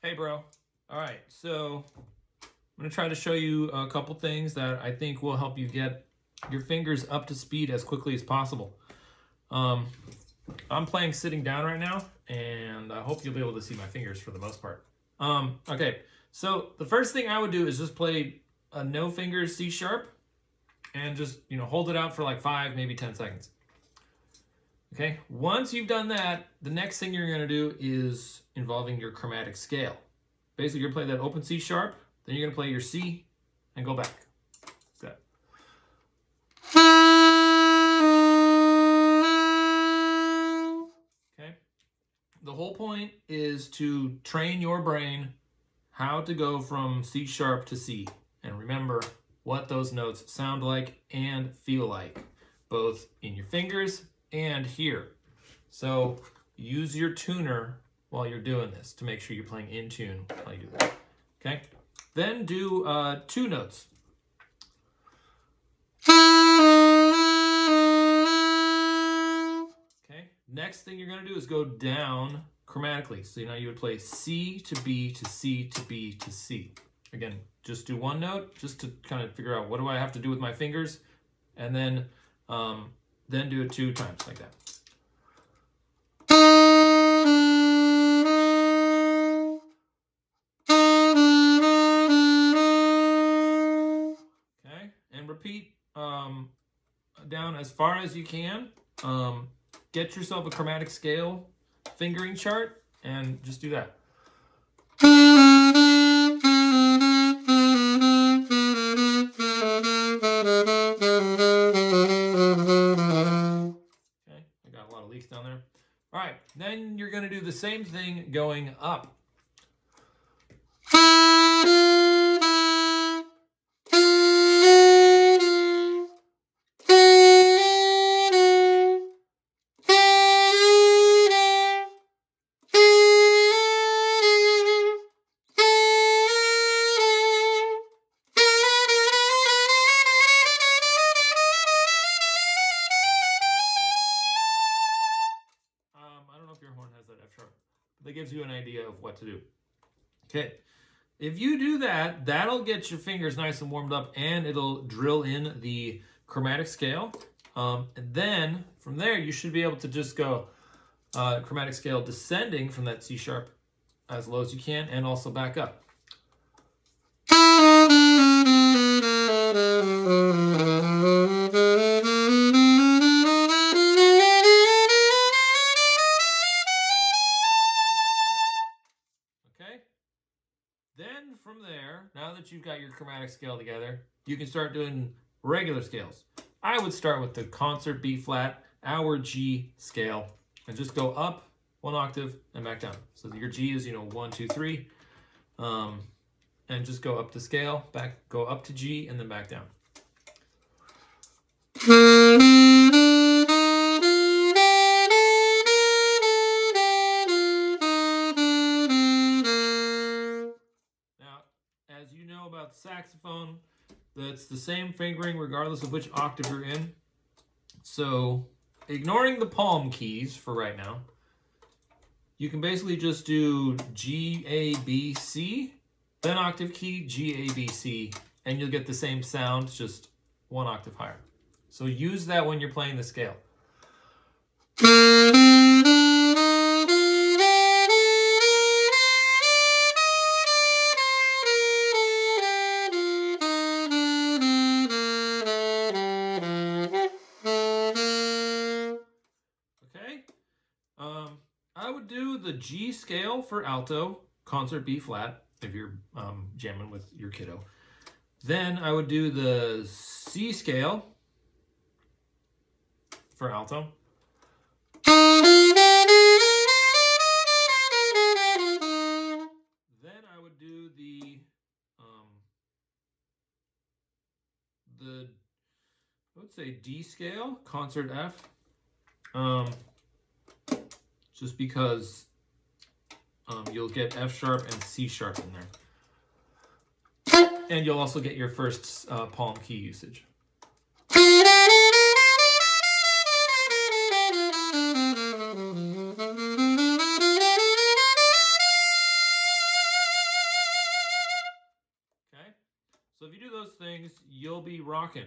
Hey, bro. All right, so I'm going to try to show you a couple things that I think will help you get your fingers up to speed as quickly as possible. I'm playing sitting down right now, and I hope you'll be able to see my fingers for the most part. Okay, so the first thing I would do is just play a no fingers C sharp and just, hold it out for like 5, maybe 10 seconds. Okay, once you've done that, the next thing you're going to do is involving your chromatic scale. Basically, you're going to play that open C sharp, then you're going to play your C and go back. Like that. Okay, the whole point is to train your brain how to go from C sharp to C and remember what those notes sound like and feel like, both in your fingers and here. So use your tuner while you're doing this to make sure you're playing in tune while you do that. Okay? Then do 2 notes. Okay? Next thing you're going to do is go down chromatically. So now you would play C to B to C to B to C. Again, just do 1 note just to kind of figure out what do I have to do with my fingers, and then do it 2 times like that. Okay, and repeat down as far as you can. Get yourself a chromatic scale fingering chart and just do that. Okay, I got a lot of leaks down there. All right, then you're going to do the same thing going up. I don't know if your horn has that F sharp, but that gives you an idea of what to do. Okay, if you do that, that'll get your fingers nice and warmed up, and it'll drill in the chromatic scale. And then from there, you should be able to just go chromatic scale descending from that C sharp as low as you can, and also back up. Okay? Then from there, now that you've got your chromatic scale together, you can start doing regular scales. I would start with the concert B flat, our G scale, and just go up 1 octave and back down. So your G is, 1, 2, 3. And just go up the scale, go up to G, and then back down. Now, as you know about the saxophone, that's the same fingering regardless of which octave you're in. So, ignoring the palm keys for right now, you can basically just do G, A, B, C, then octave key, G, A, B, C, and you'll get the same sound, just 1 octave higher. So use that when you're playing the scale. Okay? I would do the G scale for alto, concert B flat, if you're jamming with your kiddo. Then I would do the C scale for alto. Then I would do the I would say D scale, concert F. Just because you'll get F sharp and C sharp in there. And you'll also get your first palm key usage. So if you do those things, you'll be rocking.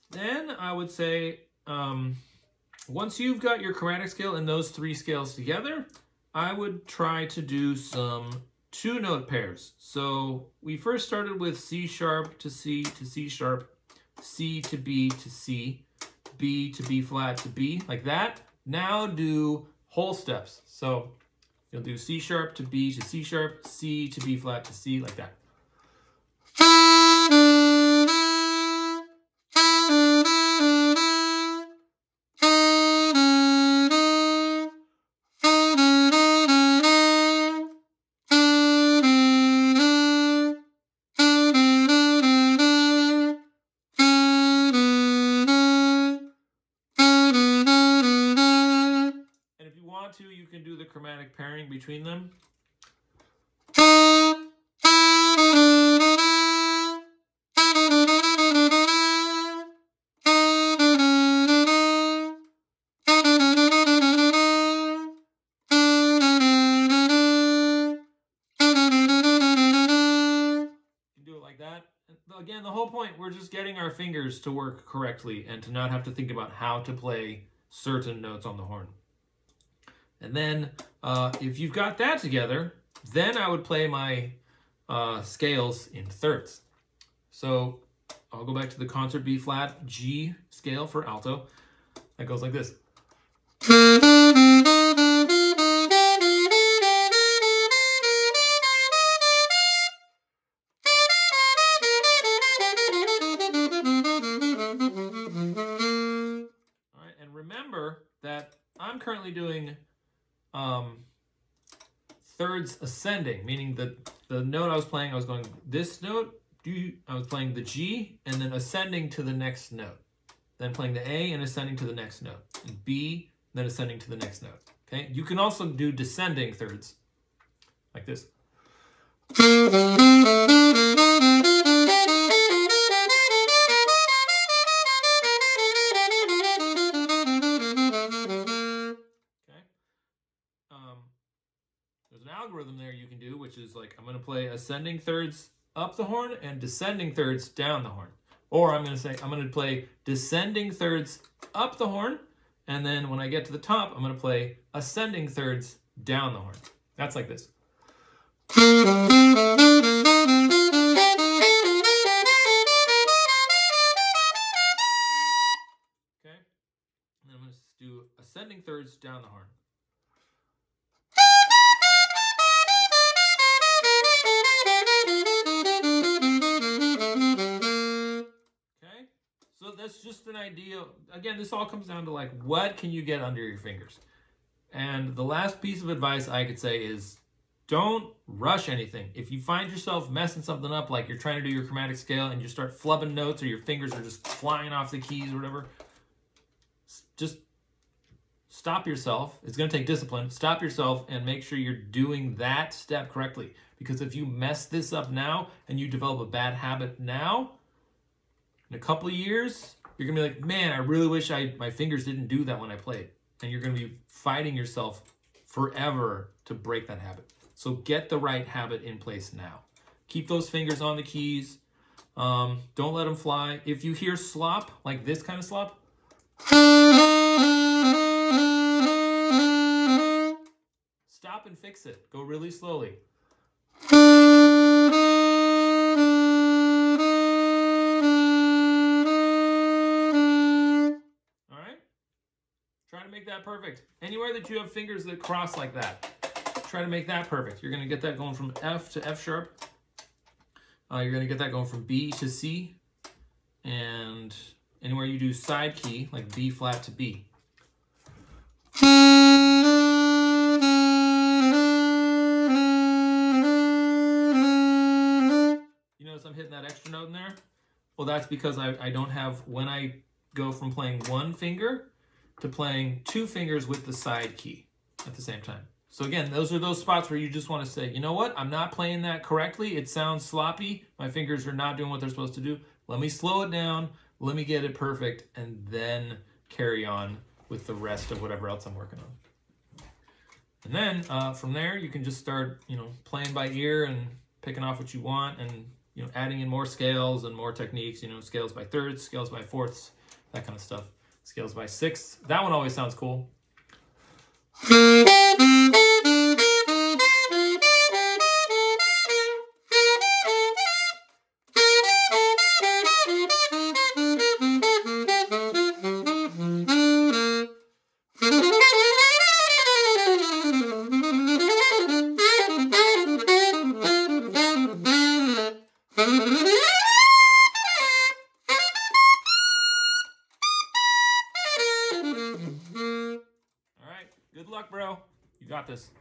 Then I would say, once you've got your chromatic scale and those 3 scales together, I would try to do some 2-note pairs. So we first started with C sharp to C to C sharp, C to B to C, B to B flat to B, like that. Now do whole steps. So you'll do C sharp to B to C sharp, C to B flat to C, like that. You can do the chromatic pairing between them. Again, the whole point, we're just getting our fingers to work correctly and to not have to think about how to play certain notes on the horn. And then if you've got that together, then I would play my scales in thirds. So I'll go back to the concert B flat G scale for alto. That goes like this. Remember that I'm currently doing thirds ascending, meaning that the note I was playing, I was going this note, I was playing the G, and then ascending to the next note. Then playing the A and ascending to the next note. And B, then ascending to the next note. Okay? You can also do descending thirds, like this. There's an algorithm there you can do, which is like, I'm going to play ascending thirds up the horn and descending thirds down the horn. Or I'm going to say, I'm going to play descending thirds up the horn, and then when I get to the top, I'm going to play ascending thirds down the horn. That's like this. Okay? And then I'm going to do ascending thirds down the horn. So that's just an idea. Again, this all comes down to like, what can you get under your fingers? And the last piece of advice I could say is, don't rush anything. If you find yourself messing something up, like you're trying to do your chromatic scale and you start flubbing notes, or your fingers are just flying off the keys or whatever, just stop yourself. It's going to take discipline. Stop yourself and make sure you're doing that step correctly. Because if you mess this up now and you develop a bad habit now, in a couple of years, you're going to be like, man, I really wish my fingers didn't do that when I played. And you're going to be fighting yourself forever to break that habit. So get the right habit in place now. Keep those fingers on the keys. Don't let them fly. If you hear slop, like this kind of slop, stop and fix it. Go really slowly. Try to make that perfect. Anywhere that you have fingers that cross like that, try to make that perfect. You're going to get that going from F to F sharp. You're going to get that going from B to C. And anywhere you do side key, like B flat to B. You notice I'm hitting that extra note in there? Well, that's because I don't have, when I go from playing one finger to playing 2 fingers with the side key at the same time. So again, those are those spots where you just want to say, you know what? I'm not playing that correctly. It sounds sloppy. My fingers are not doing what they're supposed to do. Let me slow it down. Let me get it perfect, and then carry on with the rest of whatever else I'm working on. And then from there, you can just start, playing by ear and picking off what you want and adding in more scales and more techniques, scales by thirds, scales by fourths, that kind of stuff. Scales by sixths. That one always sounds cool. All right, good luck, bro. You got this.